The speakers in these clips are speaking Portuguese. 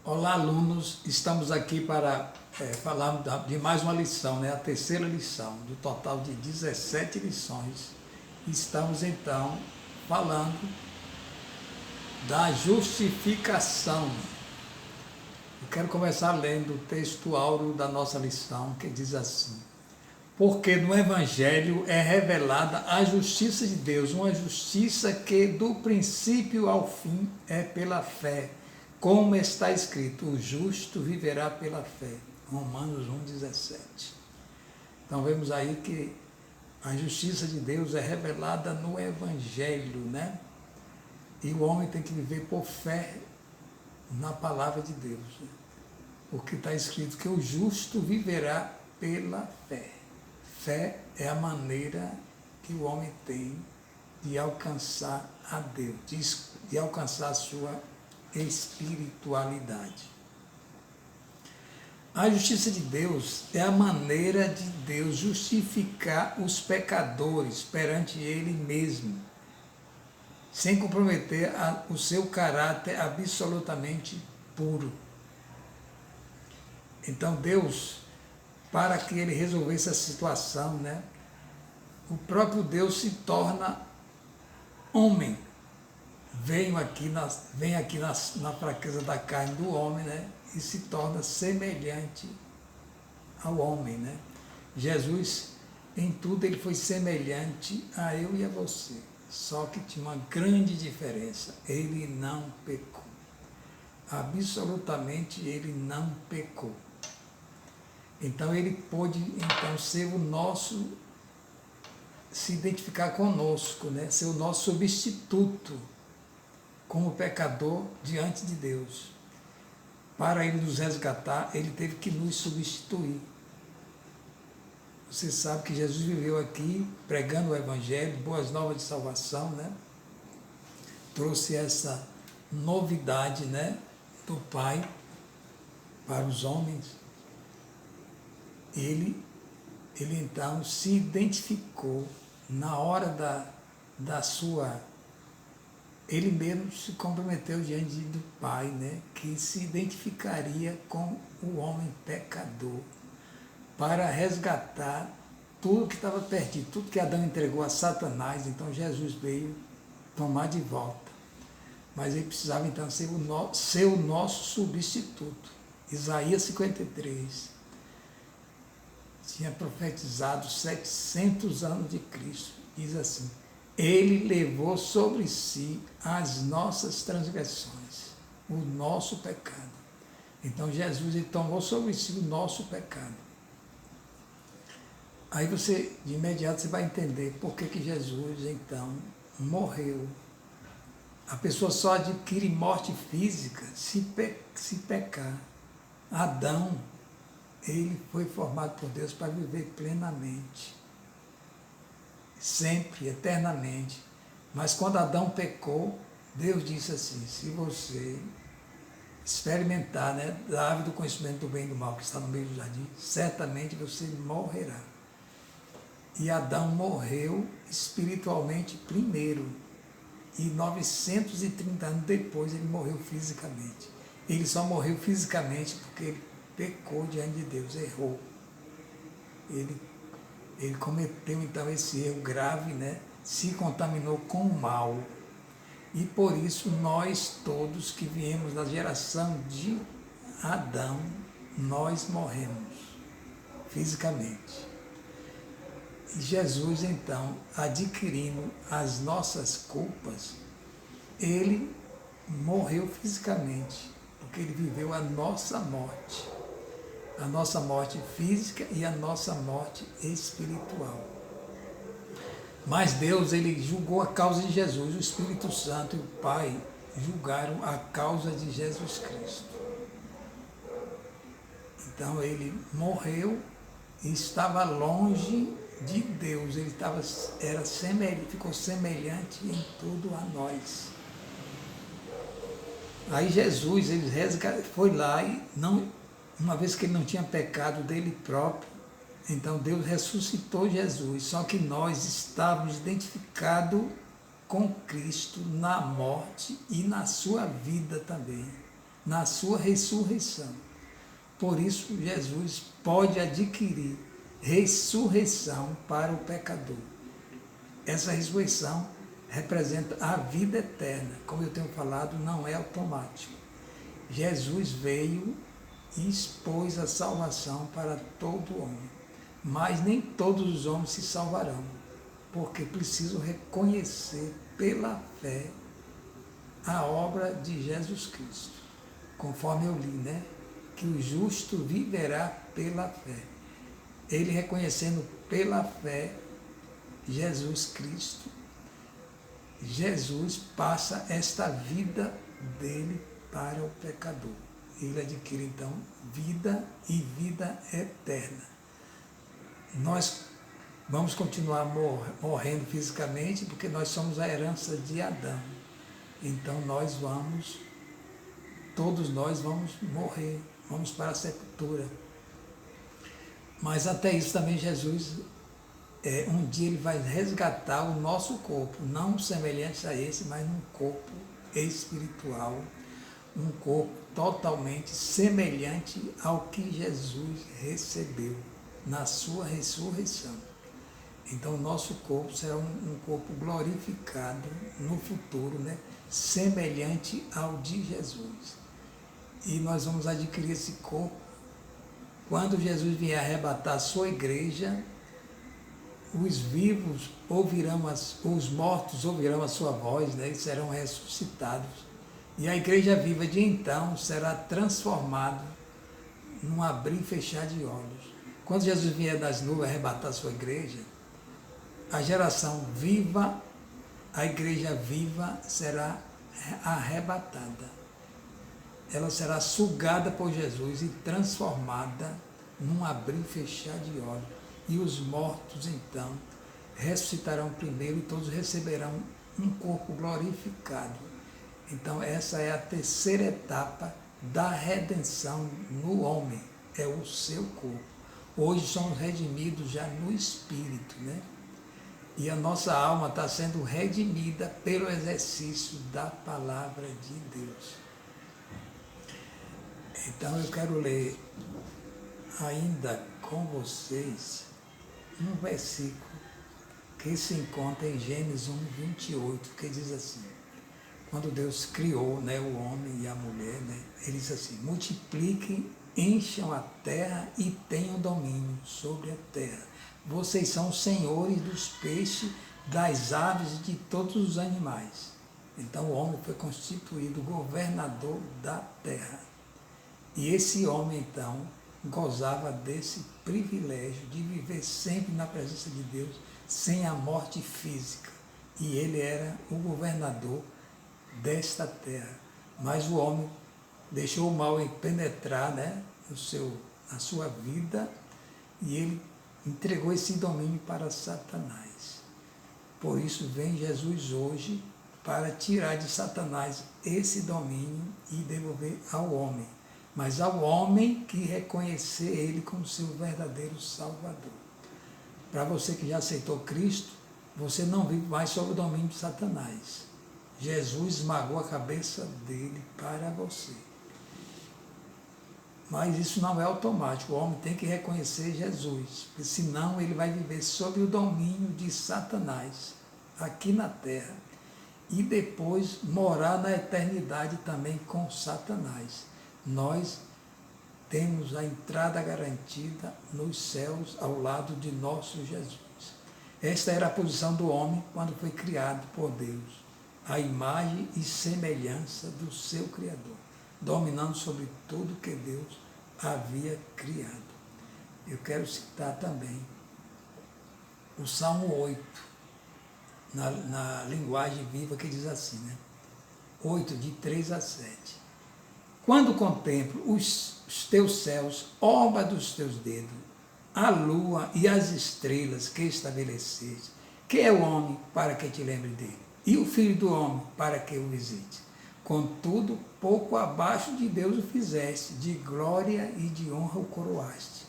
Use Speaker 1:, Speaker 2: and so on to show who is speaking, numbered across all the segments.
Speaker 1: Olá, alunos. Estamos aqui para falar de mais uma lição, né? A terceira lição, do total de 17 lições. Estamos, então, falando da justificação. Eu quero começar lendo o texto áureo da nossa lição, que diz assim: porque no Evangelho é revelada a justiça de Deus, uma justiça que do princípio ao fim é pela fé, como está escrito, o justo viverá pela fé. Romanos 1,17. Então vemos aí que a justiça de Deus é revelada no Evangelho, né? E o homem tem que viver por fé na palavra de Deus, né? Porque está escrito que o justo viverá pela fé. Fé é a maneira que o homem tem de alcançar a Deus, de alcançar a sua espiritualidade. A justiça de Deus é a maneira de Deus justificar os pecadores perante Ele mesmo, sem comprometer o seu caráter absolutamente puro. Então Deus, para que Ele resolvesse a situação, né, o próprio Deus se torna homem. Vem aqui na fraqueza da carne do homem, né? E se torna semelhante ao homem, né? Jesus, em tudo, ele foi semelhante a eu e a você. Só que tinha uma grande diferença. Ele não pecou. Absolutamente ele não pecou. Então ele pôde ser o nosso, se identificar conosco, né? Ser o nosso substituto como pecador diante de Deus. Para ele nos resgatar, ele teve que nos substituir. Você sabe que Jesus viveu aqui pregando o Evangelho, boas novas de salvação, né? Trouxe essa novidade, né, do Pai para os homens. Ele então se identificou na hora da sua... Ele mesmo se comprometeu diante do Pai, né, que se identificaria com o homem pecador para resgatar tudo que estava perdido, tudo que Adão entregou a Satanás. Então Jesus veio tomar de volta. Mas ele precisava então ser o nosso substituto. Isaías 53 tinha profetizado 700 anos de Cristo. Diz assim: ele levou sobre si as nossas transgressões, o nosso pecado. Então Jesus ele tomou sobre si o nosso pecado. Aí você, de imediato, você vai entender por que Jesus então morreu. A pessoa só adquire morte física se pecar. Adão, ele foi formado por Deus para viver plenamente, sempre, eternamente. Mas quando Adão pecou, Deus disse assim: se você experimentar, né, da árvore do conhecimento do bem e do mal que está no meio do jardim, certamente você morrerá. E Adão morreu espiritualmente primeiro, e 930 anos depois ele morreu fisicamente. Ele só morreu fisicamente porque ele pecou diante de Deus, errou. Ele cometeu então esse erro grave, né? Se contaminou com o mal. E por isso nós todos que viemos da geração de Adão, nós morremos fisicamente. E Jesus então, adquirindo as nossas culpas, ele morreu fisicamente, porque ele viveu a nossa morte física e a nossa morte espiritual. Mas Deus, ele julgou a causa de Jesus, o Espírito Santo e o Pai julgaram a causa de Jesus Cristo. Então ele morreu e estava longe de Deus, ele ficou semelhante em tudo a nós. Aí Jesus, ele foi lá e uma vez que ele não tinha pecado dele próprio, então Deus ressuscitou Jesus, só que nós estávamos identificados com Cristo na morte e na sua vida também. na sua ressurreição. Por isso, Jesus pode adquirir ressurreição para o pecador. Essa ressurreição representa a vida eterna. Como eu tenho falado, não é automático. Jesus veio e expôs a salvação para todo homem. Mas nem todos os homens se salvarão, porque precisam reconhecer pela fé a obra de Jesus Cristo. Conforme eu li, né? Que o justo viverá pela fé. Ele reconhecendo pela fé Jesus Cristo, Jesus passa esta vida dele para o pecador. Ele adquire então vida e vida eterna. Nós vamos continuar morrendo fisicamente porque nós somos a herança de Adão. Então todos nós vamos morrer, vamos para a sepultura. Mas até isso também Jesus, um dia ele vai resgatar o nosso corpo, não semelhante a esse, mas um corpo espiritual, um corpo totalmente semelhante ao que Jesus recebeu na sua ressurreição. Então o nosso corpo será um corpo glorificado no futuro, né? Semelhante ao de Jesus. E nós vamos adquirir esse corpo quando Jesus vier arrebatar a sua igreja. Os vivos ouvirão, os mortos ouvirão a sua voz, né, e serão ressuscitados. E a igreja viva de então será transformada num abrir e fechar de olhos. Quando Jesus vier das nuvens arrebatar a sua igreja, a geração viva, a igreja viva será arrebatada. Ela será sugada por Jesus e transformada num abrir e fechar de olhos. E os mortos, então, ressuscitarão primeiro e todos receberão um corpo glorificado. Então, essa é a terceira etapa da redenção no homem, é o seu corpo. Hoje somos redimidos já no Espírito, né? E a nossa alma está sendo redimida pelo exercício da palavra de Deus. Então, eu quero ler ainda com vocês um versículo que se encontra em Gênesis 1:28, que diz assim: quando Deus criou, né, o homem e a mulher, né, ele diz assim: multipliquem, encham a terra e tenham domínio sobre a terra. Vocês são senhores dos peixes, das aves e de todos os animais. Então o homem foi constituído governador da terra. E esse homem, então, gozava desse privilégio de viver sempre na presença de Deus, sem a morte física. E ele era o governador desta terra. Mas o homem deixou o mal penetrar, né, na sua vida, e ele entregou esse domínio para Satanás. Por isso vem Jesus hoje para tirar de Satanás esse domínio e devolver ao homem. Mas ao homem que reconhecer ele como seu verdadeiro Salvador. Para você que já aceitou Cristo, você não vive mais sob o domínio de Satanás. Jesus esmagou a cabeça dele para você. Mas isso não é automático, o homem tem que reconhecer Jesus, porque senão ele vai viver sob o domínio de Satanás, aqui na terra, e depois morar na eternidade também com Satanás. Nós temos a entrada garantida nos céus ao lado de nosso Jesus. Esta era a posição do homem quando foi criado por Deus, a imagem e semelhança do seu Criador, dominando sobre tudo que Deus havia criado. Eu quero citar também o Salmo 8, na linguagem viva, que diz assim, né? 8, de 3 a 7. Quando contemplo os teus céus, obra dos teus dedos, a lua e as estrelas que estabeleceste, que é o homem para que te lembre dele, e o filho do homem para que o visite. Contudo, pouco abaixo de Deus o fizeste, de glória e de honra o coroaste.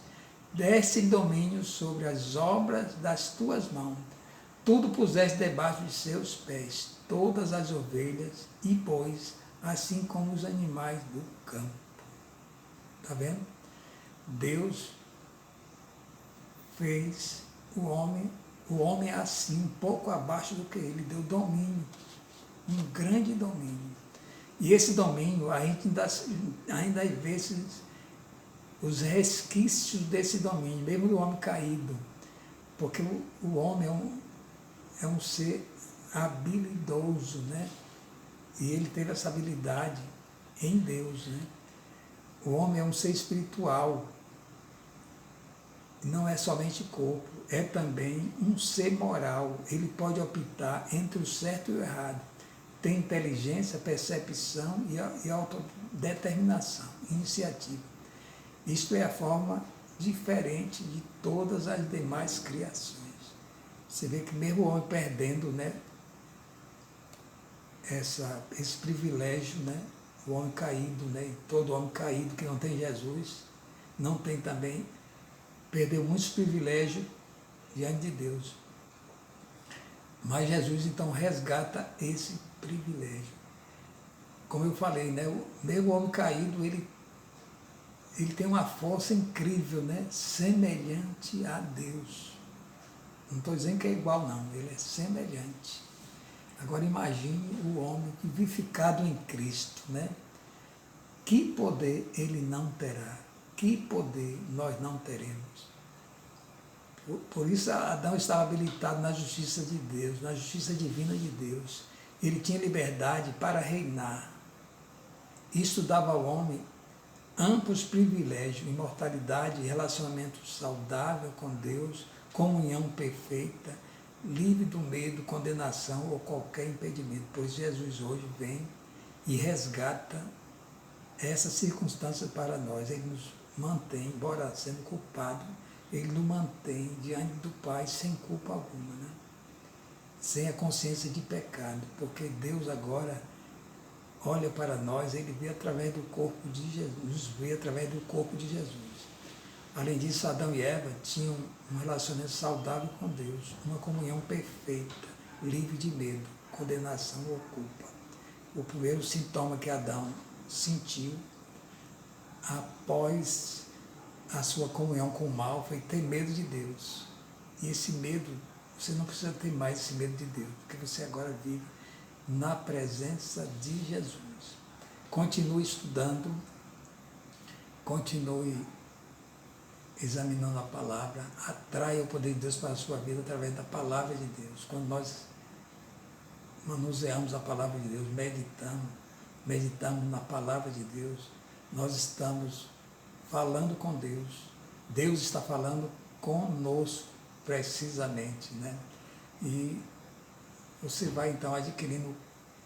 Speaker 1: Deste domínio sobre as obras das tuas mãos. Tudo puseste debaixo de seus pés, todas as ovelhas e bois, assim como os animais do campo. Está vendo? Deus fez o homem é assim, um pouco abaixo do que ele, deu domínio, um grande domínio. E esse domínio, a gente ainda vê os resquícios desse domínio, mesmo do homem caído, porque o homem é um ser habilidoso, né? E ele teve essa habilidade em Deus, né? O homem é um ser espiritual, não é somente corpo, é também um ser moral. Ele pode optar entre o certo e o errado. Tem inteligência, percepção e autodeterminação, iniciativa. Isto é a forma diferente de todas as demais criações. Você vê que mesmo o homem perdendo, né, esse privilégio, né, o homem caído, né, e todo homem caído que não tem Jesus, não tem também, perdeu muitos privilégios diante de Deus. Mas Jesus então resgata esse privilégio. Como eu falei, né, mesmo o homem caído, ele tem uma força incrível, né, semelhante a Deus. Não estou dizendo que é igual, não, ele é semelhante. Agora imagine o homem vivificado em Cristo, né? Que poder ele não terá? Que poder nós não teremos? Por isso Adão estava habilitado na justiça de Deus, na justiça divina de Deus. Ele tinha liberdade para reinar. Isso dava ao homem amplos privilégios, imortalidade, relacionamento saudável com Deus, comunhão perfeita, livre do medo, condenação ou qualquer impedimento. Pois Jesus hoje vem e resgata essa circunstância para nós. Ele nos mantém, embora sendo culpado, ele nos mantém diante do Pai sem culpa alguma, né? Sem a consciência de pecado, porque Deus agora olha para nós, ele vê através do corpo de Jesus, nos vê através do corpo de Jesus. Além disso, Adão e Eva tinham um relacionamento saudável com Deus, uma comunhão perfeita, livre de medo, condenação ou culpa. O primeiro sintoma que Adão sentiu após a sua comunhão com o mal foi ter medo de Deus. E esse medo, você não precisa ter mais esse medo de Deus, porque você agora vive na presença de Jesus. Continue estudando, continue examinando a palavra, atraia o poder de Deus para a sua vida através da palavra de Deus. Quando nós manuseamos a palavra de Deus, meditamos na palavra de Deus, nós estamos falando com Deus. Deus está falando conosco precisamente, né? E você vai então adquirindo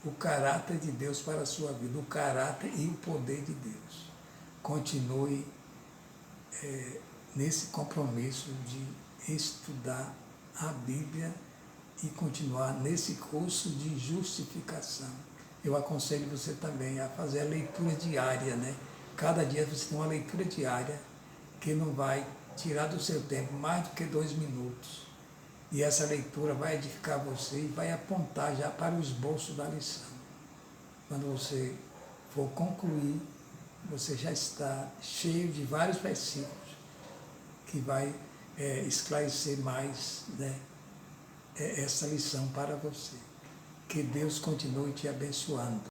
Speaker 1: o caráter de Deus para a sua vida, o caráter e o poder de Deus. Continue nesse compromisso de estudar a Bíblia e continuar nesse curso de justificação. Eu aconselho você também a fazer a leitura diária, né? Cada dia você tem uma leitura diária que não vai tirar do seu tempo mais do que 2 minutos. E essa leitura vai edificar você e vai apontar já para o esboço da lição. Quando você for concluir, você já está cheio de vários versículos que vai esclarecer mais, né, essa lição para você. Que Deus continue te abençoando.